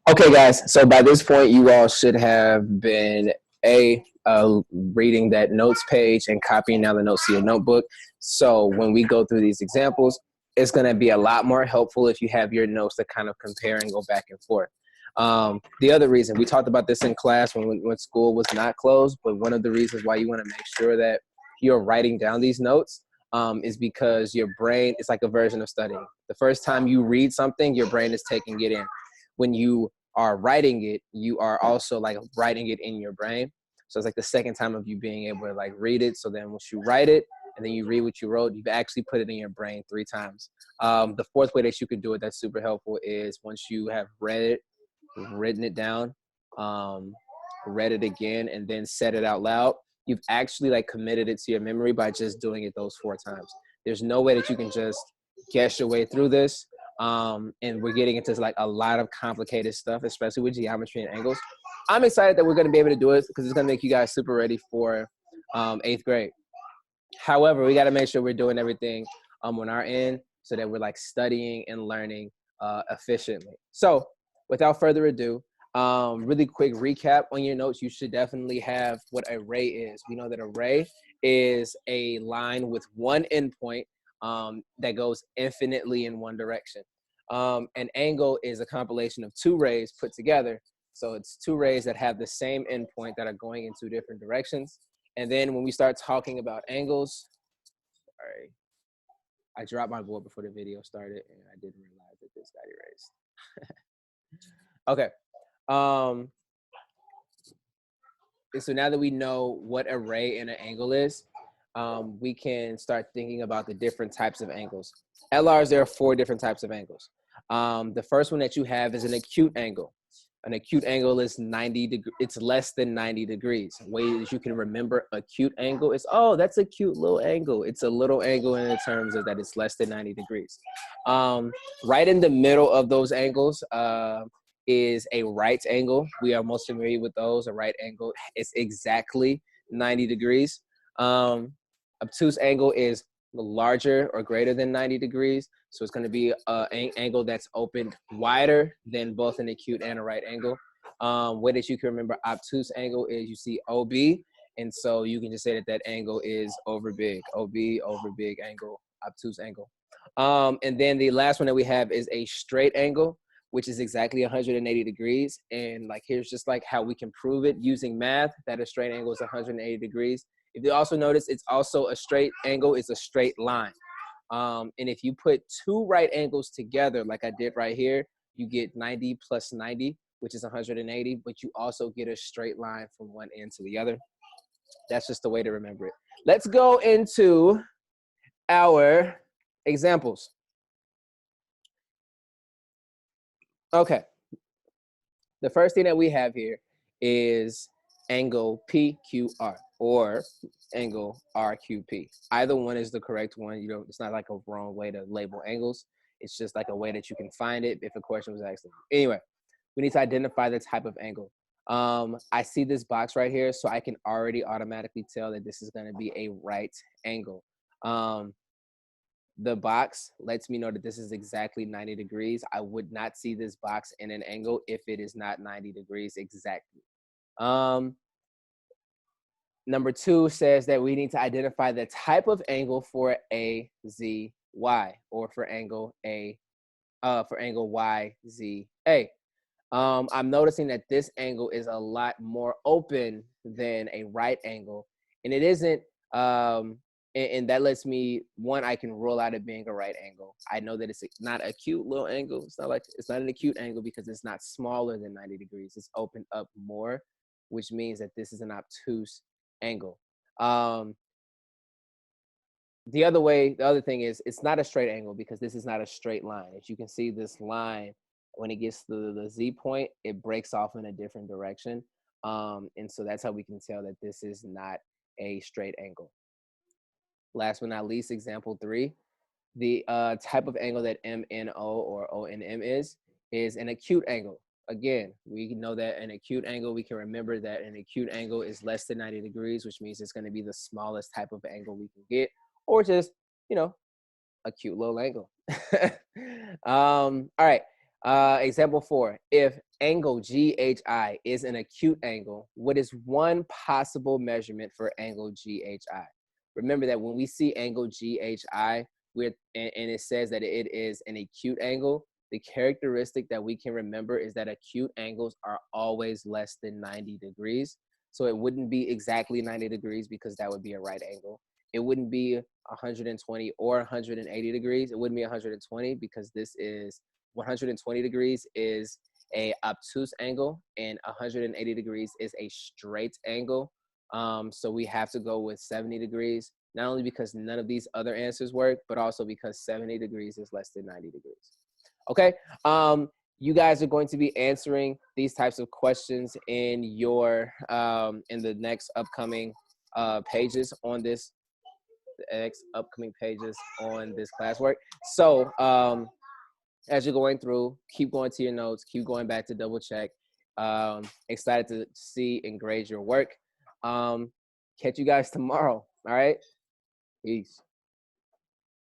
Okay, guys. So by this point, you all should have been reading that notes page and copying down the notes to your notebook. So when we go through these examples, it's going to be a lot more helpful if you have your notes to kind of compare and go back and forth. The other reason, we talked about this in class when school was not closed, but one of the reasons why you want to make sure that you're writing down these notes is because your brain is like a version of studying. The first time you read something, your brain is taking it in. When you are writing it, you are also like writing it in your brain. So it's like the second time of you being able to like read it. So then once you write it and then you read what you wrote, you've actually put it in your brain 3 times. The fourth way that you could do it that's super helpful is once you have read it, written it down, read it again, and then said it out loud, you've actually like committed it to your memory by just doing it those 4 times. There's no way that you can just guess your way through this. And we're getting into like a lot of complicated stuff, especially with geometry and angles. I'm excited that we're going to be able to do it because it's going to make you guys super ready for 8th grade. However, we got to make sure we're doing everything on our end so that we're like studying and learning efficiently. So without further ado, really quick recap on your notes. You should definitely have what a ray is. We know that a ray is a line with one endpoint that goes infinitely in one direction. An angle is a compilation of 2 rays put together. So it's 2 rays that have the same endpoint that are going in 2 different directions. And then when we start talking about angles, sorry, I dropped my board before the video started and I didn't realize that this got erased. Okay. So now that we know what a ray and an angle is, we can start thinking about the different types of angles. LRs, there are 4 different types of angles. The first one that you have is an acute angle. An acute angle is 90 degrees. It's less than 90 degrees. Ways you can remember acute angle is, oh, that's a cute little angle. It's a little angle in terms of that it's less than 90 degrees. Right in the middle of those angles is a right angle. We are most familiar with those. A right angle is exactly 90 degrees. Obtuse angle is larger or greater than 90 degrees. So it's going to be an angle that's opened wider than both an acute and a right angle. Way that you can remember obtuse angle is you see OB. And so you can just say that that angle is over big. OB over big angle, obtuse angle. And then the last one that we have is a straight angle, which is exactly 180 degrees. And like, here's just like how we can prove it using math, that a straight angle is 180 degrees. If you also notice, it's also a straight angle is a straight line. And if you put 2 right angles together, like I did right here, you get 90 plus 90, which is 180, but you also get a straight line from one end to the other. That's just the way to remember it. Let's go into our examples. Okay. The first thing that we have here is angle PQR or angle RQP. Either one is the correct one. You know, it's not like a wrong way to label angles. It's just like a way that you can find it if a question was asked. Anyway, we need to identify the type of angle. I see this box right here, so I can already automatically tell that this is going to be a right angle. The box lets me know that this is exactly 90 degrees. I would not see this box in an angle if it is not 90 degrees exactly. Number 2 says that we need to identify the type of angle for AZY or for angle YZA. I'm noticing that this angle is a lot more open than a right angle, and it isn't. And that lets me, one, I can rule out it being a right angle. I know that it's not a cute little angle. It's not an acute angle because it's not smaller than 90 degrees. It's opened up more, which means that this is an obtuse angle. The other thing is it's not a straight angle because this is not a straight line. As you can see, this line, when it gets to the Z point, it breaks off in a different direction. And so that's how we can tell that this is not a straight angle. Last but not least, example 3, the type of angle that MNO or ONM is an acute angle. Again, we know that an acute angle, we can remember that an acute angle is less than 90 degrees, which means it's going to be the smallest type of angle we can get, or just, you know, acute little angle. All right. Example 4. If angle GHI is an acute angle, what is one possible measurement for angle GHI? Remember that when we see angle GHI, and it says that it is an acute angle, the characteristic that we can remember is that acute angles are always less than 90 degrees. So it wouldn't be exactly 90 degrees because that would be a right angle. It wouldn't be 120 or 180 degrees. It wouldn't be 120 because this is 120 degrees is a obtuse angle and 180 degrees is a straight angle. So we have to go with 70 degrees, not only because none of these other answers work, but also because 70 degrees is less than 90 degrees. Okay. You guys are going to be answering these types of questions in your in the next upcoming pages on this classwork. So as you're going through, keep going to your notes, keep going back to double check. Excited to see and grade your work. Catch you guys tomorrow. All right. Peace.